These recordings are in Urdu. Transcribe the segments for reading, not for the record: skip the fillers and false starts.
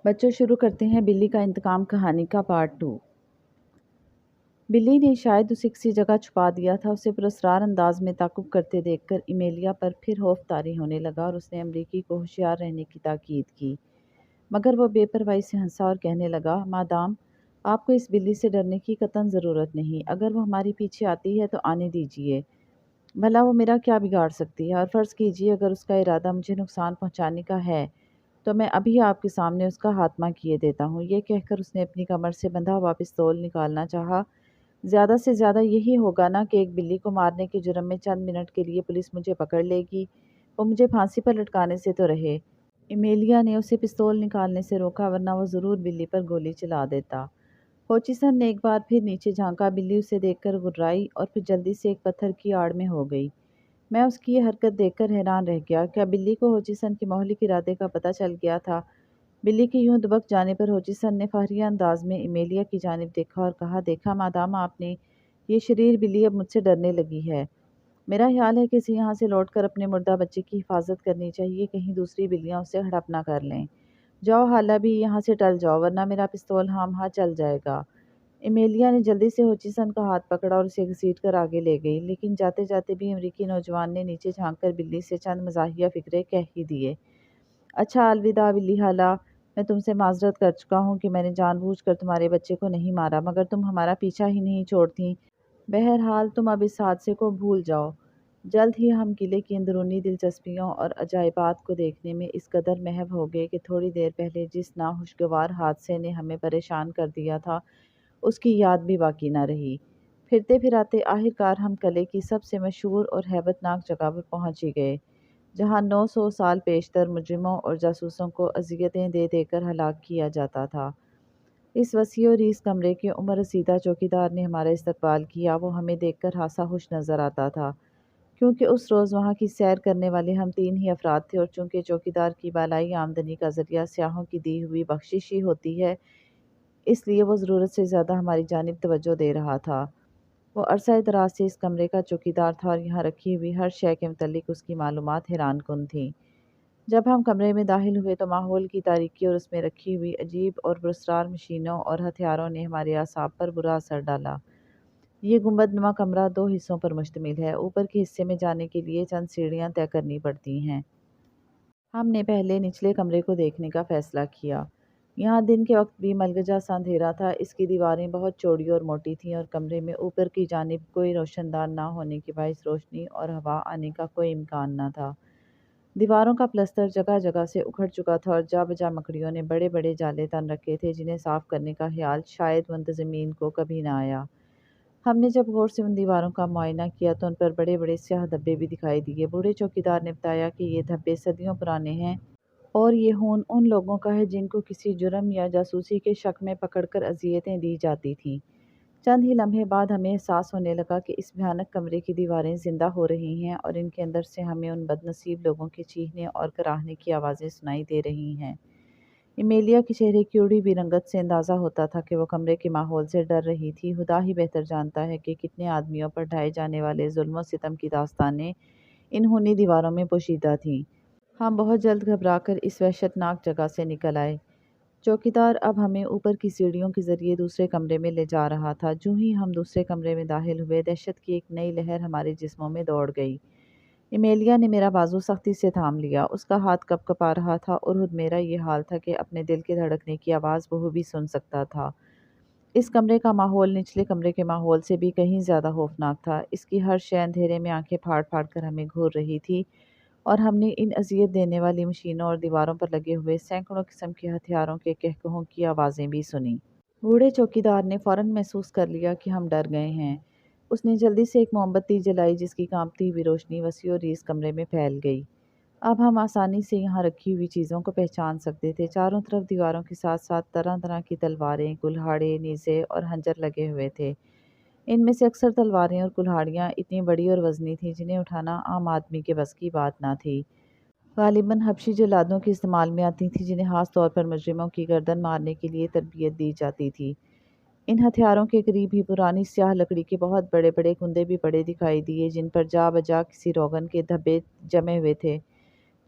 بچوں شروع کرتے ہیں بلی کا انتقام کہانی کا پارٹ 2۔ بلی نے شاید اسے کسی جگہ چھپا دیا تھا۔ اسے پراسرار انداز میں تعقب کرتے دیکھ کر ایمیلیا پر پھر خوف طاری ہونے لگا اور اس نے امریکی کو ہوشیار رہنے کی تاکید کی، مگر وہ بے پرواہی سے ہنسا اور کہنے لگا، مادام، آپ کو اس بلی سے ڈرنے کی قطعاً ضرورت نہیں۔ اگر وہ ہمارے پیچھے آتی ہے تو آنے دیجیے، بھلا وہ میرا کیا بگاڑ سکتی ہے؟ اور فرض کیجیے اگر اس کا ارادہ مجھے نقصان پہنچانے کا ہے تو میں ابھی آپ کے سامنے اس کا خاتمہ کیے دیتا ہوں۔ یہ کہہ کر اس نے اپنی کمر سے بندھا ہوا پستول نکالنا چاہا۔ زیادہ سے زیادہ یہی ہوگا نا کہ ایک بلی کو مارنے کے جرم میں چند منٹ کے لیے پولیس مجھے پکڑ لے گی، وہ مجھے پھانسی پر لٹکانے سے تو رہے۔ ایمیلیا نے اسے پستول نکالنے سے روکا، ورنہ وہ ضرور بلی پر گولی چلا دیتا۔ ہوچیسن نے ایک بار پھر نیچے جھانکا۔ بلی اسے دیکھ کر گررائی اور پھر جلدی سے ایک پتھر کی آڑ میں ہو گئی۔ میں اس کی یہ حرکت دیکھ کر حیران رہ گیا۔ کیا بلی کو ہوچیسن کے مہلک ارادے کا پتہ چل گیا تھا؟ بلی کی یوں دبک جانے پر ہوچیسن نے فخریہ انداز میں ایمیلیا کی جانب دیکھا اور کہا، دیکھا مادام آپ نے، یہ شریر بلی اب مجھ سے ڈرنے لگی ہے۔ میرا خیال ہے کہ اسے یہاں سے لوٹ کر اپنے مردہ بچے کی حفاظت کرنی چاہیے، کہیں دوسری بلیاں اسے ہڑپ نہ کر لیں۔ جاؤ حالا بھی یہاں سے ٹل جاؤ، ورنہ میرا پستول ہاں چل جائے گا۔ ایمیلیا نے جلدی سے ہوچیسن کا ہاتھ پکڑا اور اسے گھسیٹ کر آگے لے گئی، لیکن جاتے جاتے بھی امریکی نوجوان نے نیچے جھانک کر بلی سے چند مزاحیہ فقرے کہہ ہی دیے۔ اچھا الوداع بلی حالا، میں تم سے معذرت کر چکا ہوں کہ میں نے جان بوجھ کر تمہارے بچے کو نہیں مارا، مگر تم ہمارا پیچھا ہی نہیں چھوڑتیں۔ بہرحال تم اب اس حادثے کو بھول جاؤ۔ جلد ہی ہم قلعے کی اندرونی دلچسپیوں اور عجائبات کو دیکھنے میں اس قدر محو ہو گئے کہ تھوڑی دیر پہلے جس ناخوشگوار حادثے نے ہمیں پریشان کر دیا تھا اس کی یاد بھی باقی نہ رہی۔ پھرتے پھراتے آخرکار ہم قلعے کی سب سے مشہور اور ہیبت ناک جگہ پر پہنچ ہی گئے، جہاں 900 سال پیشتر مجرموں اور جاسوسوں کو اذیتیں دے دے کر ہلاک کیا جاتا تھا۔ اس وسیع و ریز کمرے کے عمر رسیدہ چوکیدار نے ہمارا استقبال کیا۔ وہ ہمیں دیکھ کر ہاسا خوش نظر آتا تھا، کیونکہ اس روز وہاں کی سیر کرنے والے ہم 3 ہی افراد تھے، اور چونکہ چوکیدار کی بالائی آمدنی کا ذریعہ سیاحوں کی دی ہوئی بخشش ہی ہوتی ہے، اس لیے وہ ضرورت سے زیادہ ہماری جانب توجہ دے رہا تھا۔ وہ عرصہ دراز سے اس کمرے کا چوکیدار تھا اور یہاں رکھی ہوئی ہر شے کے متعلق اس کی معلومات حیران کن تھیں۔ جب ہم کمرے میں داخل ہوئے تو ماحول کی تاریکی اور اس میں رکھی ہوئی عجیب اور پراسرار مشینوں اور ہتھیاروں نے ہمارے اعصاب پر برا اثر ڈالا۔ یہ گنبد نما کمرہ 2 حصوں پر مشتمل ہے۔ اوپر کے حصے میں جانے کے لیے چند سیڑھیاں طے کرنی پڑتی ہیں۔ ہم نے پہلے نچلے کمرے کو دیکھنے کا فیصلہ کیا۔ یہاں دن کے وقت بھی ملگجا سا اندھیرا تھا۔ اس کی دیواریں بہت چوڑی اور موٹی تھیں اور کمرے میں اوپر کی جانب کوئی روشن دان نہ ہونے کے باعث روشنی اور ہوا آنے کا کوئی امکان نہ تھا۔ دیواروں کا پلستر جگہ جگہ سے اکھڑ چکا تھا اور جا بجا مکڑیوں نے بڑے بڑے جالے تن رکھے تھے، جنہیں صاف کرنے کا خیال شاید منتظمین کو کبھی نہ آیا۔ ہم نے جب غور سے ان دیواروں کا معائنہ کیا تو ان پر بڑے بڑے سیاہ دھبے بھی دکھائی دیے۔ بوڑھے چوکیدار نے بتایا کہ یہ دھبے صدیوں پرانے ہیں اور یہ خون ان لوگوں کا ہے جن کو کسی جرم یا جاسوسی کے شک میں پکڑ کر اذیتیں دی جاتی تھیں۔ چند ہی لمحے بعد ہمیں احساس ہونے لگا کہ اس بھیانک کمرے کی دیواریں زندہ ہو رہی ہیں اور ان کے اندر سے ہمیں ان بد نصیب لوگوں کے چیخنے اور کراہنے کی آوازیں سنائی دے رہی ہیں۔ ایمیلیا کے چہرے کی اڑی ہوئی رنگت سے اندازہ ہوتا تھا کہ وہ کمرے کے ماحول سے ڈر رہی تھی۔ خدا ہی بہتر جانتا ہے کہ کتنے آدمیوں پر ڈھائے جانے والے ظلم و ستم کی داستانیں ان خونی دیواروں میں پوشیدہ تھیں۔ ہم بہت جلد گھبرا کر اس وحشت ناک جگہ سے نکل آئے۔ چوکیدار اب ہمیں اوپر کی سیڑھیوں کے ذریعے دوسرے کمرے میں لے جا رہا تھا۔ جوں ہی ہم دوسرے کمرے میں داخل ہوئے، دہشت کی ایک نئی لہر ہمارے جسموں میں دوڑ گئی۔ ایمیلیا نے میرا بازو سختی سے تھام لیا۔ اس کا ہاتھ کپ کپا رہا تھا اور خود میرا یہ حال تھا کہ اپنے دل کے دھڑکنے کی آواز وہ بھی سن سکتا تھا۔ اس کمرے کا ماحول نچلے کمرے کے ماحول سے بھی کہیں زیادہ خوفناک تھا۔ اس کی ہر شے اندھیرے میں آنکھیں پھاڑ پھاڑ کر ہمیں گھور رہی تھی، اور ہم نے ان اذیت دینے والی مشینوں اور دیواروں پر لگے ہوئے سینکڑوں قسم کے ہتھیاروں کے کہکہوں کی آوازیں بھی سنیں۔ بوڑھے چوکیدار نے فوراً محسوس کر لیا کہ ہم ڈر گئے ہیں۔ اس نے جلدی سے ایک موم بتی جلائی، جس کی کانپتی ہوئی روشنی وسیع و ریز کمرے میں پھیل گئی۔ اب ہم آسانی سے یہاں رکھی ہوئی چیزوں کو پہچان سکتے تھے۔ چاروں طرف دیواروں کے ساتھ ساتھ طرح طرح کی تلواریں، کلہاڑے، نیزے اور خنجر لگے ہوئے تھے۔ ان میں سے اکثر تلواریں اور کلہاڑیاں اتنی بڑی اور وزنی تھیں جنہیں اٹھانا عام آدمی کے بس کی بات نہ تھی۔ غالباً حبشی جلادوں کے استعمال میں آتی تھیں، جنہیں خاص طور پر مجرموں کی گردن مارنے کے لیے تربیت دی جاتی تھی۔ ان ہتھیاروں کے قریب ہی پرانی سیاہ لکڑی کے بہت بڑے بڑے کندے بھی پڑے دکھائی دیے، جن پر جا بجا کسی روغن کے دھبے جمے ہوئے تھے۔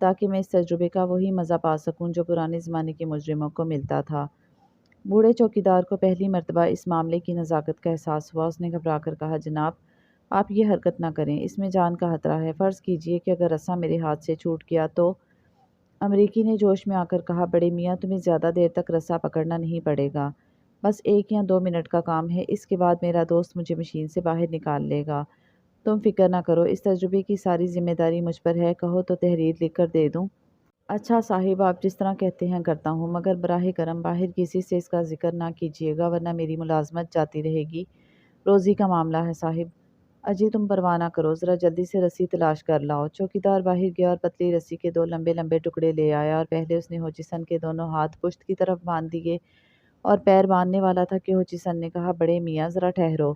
تاکہ میں اس تجربے کا وہی مزہ پا سکوں جو پرانے زمانے کے مجرموں کو ملتا تھا۔ بوڑھے چوکیدار کو پہلی مرتبہ اس معاملے کی نزاکت کا احساس ہوا۔ اس نے گھبرا کر کہا، جناب، آپ یہ حرکت نہ کریں، اس میں جان کا خطرہ ہے۔ فرض کیجئے کہ اگر رسا میرے ہاتھ سے چھوٹ گیا تو؟ امریکی نے جوش میں آ کر کہا، بڑے میاں، تمہیں زیادہ دیر تک رسا پکڑنا نہیں پڑے گا، بس 1 یا 2 منٹ کا کام ہے، اس کے بعد میرا دوست مجھے مشین سے باہر نکال لے گا۔ تم فکر نہ کرو، اس تجربے کی ساری ذمہ داری مجھ پر ہے، کہو تو تحریر لکھ کر دے دوں؟ اچھا صاحب، آپ جس طرح کہتے ہیں کرتا ہوں، مگر براہ کرم باہر کسی سے اس کا ذکر نہ کیجیے گا، ورنہ میری ملازمت جاتی رہے گی۔ روزی کا معاملہ ہے صاحب۔ اجی تم پرواہ نہ کرو، ذرا جلدی سے رسی تلاش کر لاؤ۔ چوکیدار باہر گیا اور پتلی رسی کے 2 لمبے لمبے ٹکڑے لے آیا، اور پہلے اس نے ہوچی کے دونوں ہاتھ پشت کی طرف باندھ دیے اور پیر باندھنے والا تھا کہ ہوچی نے کہا، بڑے میاں ذرا ٹھہرو،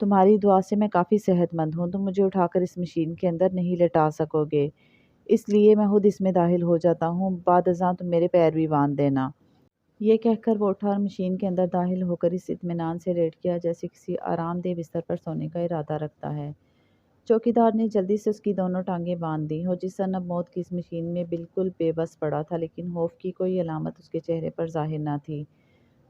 تمہاری دعا سے میں کافی صحت مند ہوں، تم مجھے اٹھا کر اس مشین کے اندر نہیں لٹا سکو گے، اس لیے میں خود اس میں داخل ہو جاتا ہوں، بعد ازاں تم میرے پیر بھی باندھ دینا۔ یہ کہہ کر وہ اٹھا اور مشین کے اندر داخل ہو کر اس اطمینان سے لیٹ گیا جیسے کسی آرام دہ بستر پر سونے کا ارادہ رکھتا ہے۔ چوکیدار نے جلدی سے اس کی دونوں ٹانگیں باندھ دیں۔ ہوچی اب موت کی اس مشین میں بالکل بے بس پڑا تھا، لیکن خوف کی کوئی علامت اس کے چہرے پر ظاہر نہ تھی،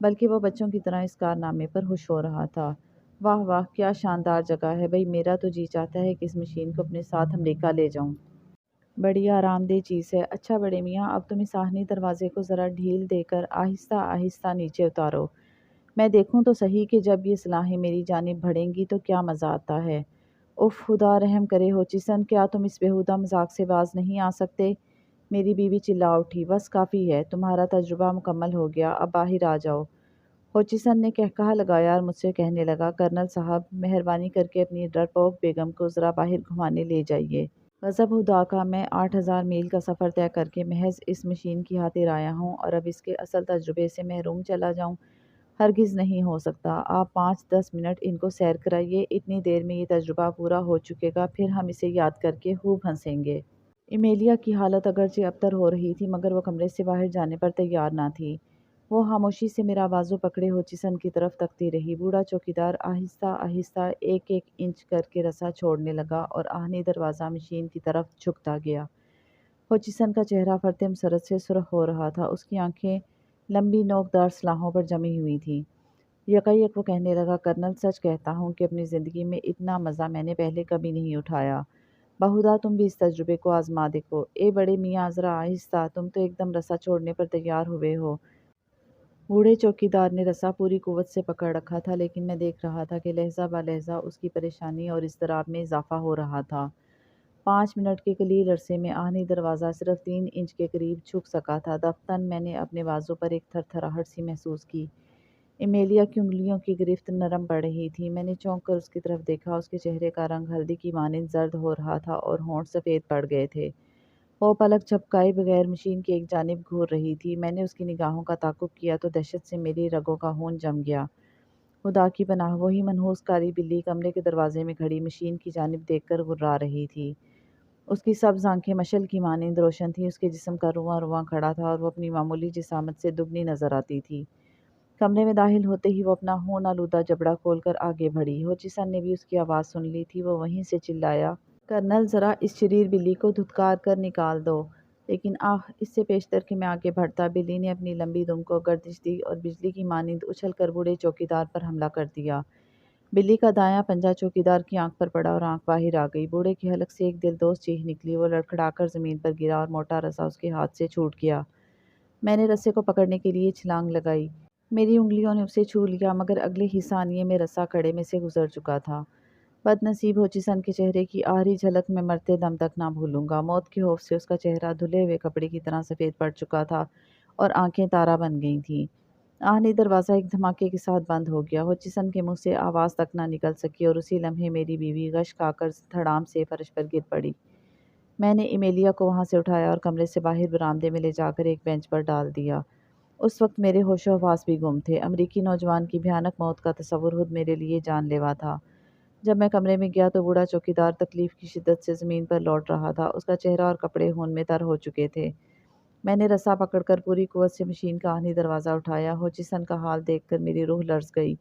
بلکہ وہ بچوں کی طرح اس کارنامے پر خوش ہو رہا تھا۔ واہ واہ، کیا شاندار جگہ ہے بھئی، میرا تو جی چاہتا ہے کہ اس مشین کو اپنے ساتھ امریکہ لے جاؤں۔ بڑی آرام دہ چیز ہے۔ اچھا بڑے میاں، اب تم اس آہنی دروازے کو ذرا ڈھیل دے کر آہستہ آہستہ نیچے اتارو، میں دیکھوں تو صحیح کہ جب یہ سلاخیں میری جانب بڑھیں گی تو کیا مزہ آتا ہے۔ اف، خدا رحم کرے ہوچی، کیا تم اس بےہودہ مذاق سے باز نہیں آ سکتے؟ میری بیوی چلا اٹھی، بس کافی ہے، تمہارا تجربہ مکمل ہو گیا، اب باہر آ جاؤ۔ ہوچی نے کہا لگایا اور مجھ سے کہنے لگا، کرنل صاحب، مہربانی کر کے اپنی ڈرپوک بیگم کو ذرا باہر گھمانے لے جائیے۔ غضب خدا کا، میں 8000 میل کا سفر طے کر کے محض اس مشین کی خاطر آیا ہوں، اور اب اس کے اصل تجربے سے محروم چلا جاؤں؟ ہرگز نہیں ہو سکتا۔ آپ 5-10 منٹ ان کو سیر کرائیے، اتنی دیر میں یہ تجربہ پورا ہو چکے گا، پھر ہم اسے یاد کر کے خوب ہنسیں گے۔ ایمیلیا کی حالت اگرچہ ابتر ہو رہی تھی، مگر وہ کمرے سے باہر جانے پر تیار نہ تھی۔ وہ خاموشی سے میرا بازو پکڑے ہوچی کی طرف تکتی رہی۔ بوڑھا چوکیدار آہستہ آہستہ 1-1 انچ کر کے رسا چھوڑنے لگا اور آہنی دروازہ مشین کی طرف جھکتا گیا۔ ہوچی کا چہرہ فرط مسرت سے سرخ ہو رہا تھا، اس کی آنکھیں لمبی نوکدار سلاخوں پر جمی ہوئی تھیں۔ یکایک وہ کہنے لگا، کرنل، سچ کہتا ہوں کہ اپنی زندگی میں اتنا مزہ میں نے پہلے کبھی نہیں اٹھایا۔ بہودا تم بھی اس تجربے کو آزما دیکھو۔ اے بڑے میاں، ذرا آہستہ، تم تو ایک دم رسا چھوڑنے پر تیار ہوئے ہو۔ بوڑھے چوکیدار نے رسا پوری قوت سے پکڑ رکھا تھا، لیکن میں دیکھ رہا تھا کہ لہجہ بہ لہجہ اس کی پریشانی اور اضطراب میں اضافہ ہو رہا تھا۔ 5 منٹ کے قلیل عرصے میں آہنی دروازہ صرف 3 انچ کے قریب جھک سکا تھا۔ دفتن میں نے اپنے بازو پر ایک تھرتھراہٹ سی محسوس کی۔ ایمیلیا کی انگلیوں کی گرفت نرم پڑ رہی تھی۔ میں نے چونک کر اس کی طرف دیکھا، اس کے چہرے کا رنگ ہلدی کی مانند زرد ہو رہا تھا اور ہونٹ سفید پڑ گئے تھے۔ وہ پلک جھپکائے بغیر مشین کی ایک جانب گھور رہی تھی۔ میں نے اس کی نگاہوں کا تعاقب کیا تو دہشت سے میری رگوں کا خون جم گیا۔ خدا کی پناہ، وہی منحوس کالی بلی کمرے کے دروازے میں کھڑی مشین کی جانب دیکھ کر غرا رہی تھی۔ اس کی سبز آنکھیں مشعل کی مانند روشن تھیں، اس کے جسم کا رواں رواں کھڑا تھا اور وہ اپنی معمولی جسامت سے دگنی نظر آتی تھی۔ کمرے میں داخل ہوتے ہی وہ اپنا خون آلودہ جبڑا کھول کر آگے بڑھی۔ ہوچی نے بھی اس کی آواز سن لی تھی۔ وہ وہیں سے چلایا، کرنل، ذرا اس شریر بلی کو دھتکار کر نکال دو۔ لیکن آہ، اس سے پیشتر کہ میں آگے بڑھتا، بلی نے اپنی لمبی دم کو گردش دی اور بجلی کی مانند اچھل کر بوڑھے چوکیدار پر حملہ کر دیا۔ بلی کا دایاں پنجہ چوکیدار کی آنکھ پر پڑا اور آنکھ باہر آ گئی۔ بوڑھے کے حلق سے ایک دلدوز چیخ نکلی، وہ لڑکھڑا کر زمین پر گرا اور موٹا رسا اس کے ہاتھ سے چھوٹ گیا۔ میں نے رسے کو پکڑنے کے لیے چھلانگ لگائی۔ میری انگلیوں نے اسے چھو لیا، مگر اگلے ہی ثانیے میں رسا کڑے میں سے گزر چکا تھا۔ بد نصیب ہوچی کے چہرے کی آخری جھلک میں مرتے دم تک نہ بھولوں گا۔ موت کے خوف سے اس کا چہرہ دھلے ہوئے کپڑے کی طرح سفید پڑ چکا تھا اور آنکھیں تارا بن گئی تھیں۔ آہنی دروازہ ایک دھماکے کے ساتھ بند ہو گیا۔ ہوچی کے منہ سے آواز تک نہ نکل سکی اور اسی لمحے میری بیوی غش کھا کر دھڑام سے فرش پر گر پڑی۔ میں نے ایمیلیا کو وہاں سے اٹھایا اور کمرے سے باہر برآمدے میں لے جا کر ایک بینچ پر ڈال دیا۔ اس وقت میرے ہوش و حواس بھی گم تھے۔ امریکی نوجوان کی بھیانک موت کا تصور خود میرے لیے جان لیوا تھا۔ جب میں کمرے میں گیا تو بوڑھا چوکیدار تکلیف کی شدت سے زمین پر لوٹ رہا تھا، اس کا چہرہ اور کپڑے خون میں تر ہو چکے تھے۔ میں نے رسا پکڑ کر پوری قوت سے مشین کا آہنی دروازہ اٹھایا۔ ہوچی کا حال دیکھ کر میری روح لرز گئی۔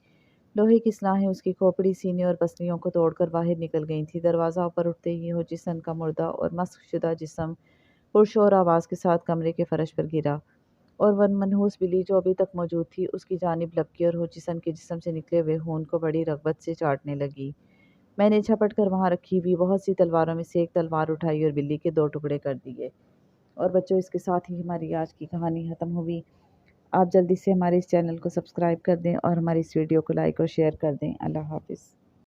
لوہے کی سلاخیں اس کی کھوپڑی، سینے اور پسلیوں کو توڑ کر باہر نکل گئی تھیں۔ دروازہ اوپر اٹھتے ہی ہوچی کا مردہ اور مسخ شدہ جسم پرشور آواز کے ساتھ کمرے کے فرش پر گرا اور وہ منحوس بلی جو ابھی تک موجود تھی اس کی جانب لپکی اور ہوچیسن کے جسم سے نکلے ہوئے خون کو بڑی رغبت سے چاٹنے لگی۔ میں نے جھپٹ کر وہاں رکھی ہوئی بہت سی تلواروں میں سے ایک تلوار اٹھائی اور بلی کے 2 ٹکڑے کر دیے۔ اور بچوں، اس کے ساتھ ہی ہماری آج کی کہانی ختم ہوئی۔ آپ جلدی سے ہمارے اس چینل کو سبسکرائب کر دیں اور ہماری اس ویڈیو کو لائک اور شیئر کر دیں۔ اللہ حافظ۔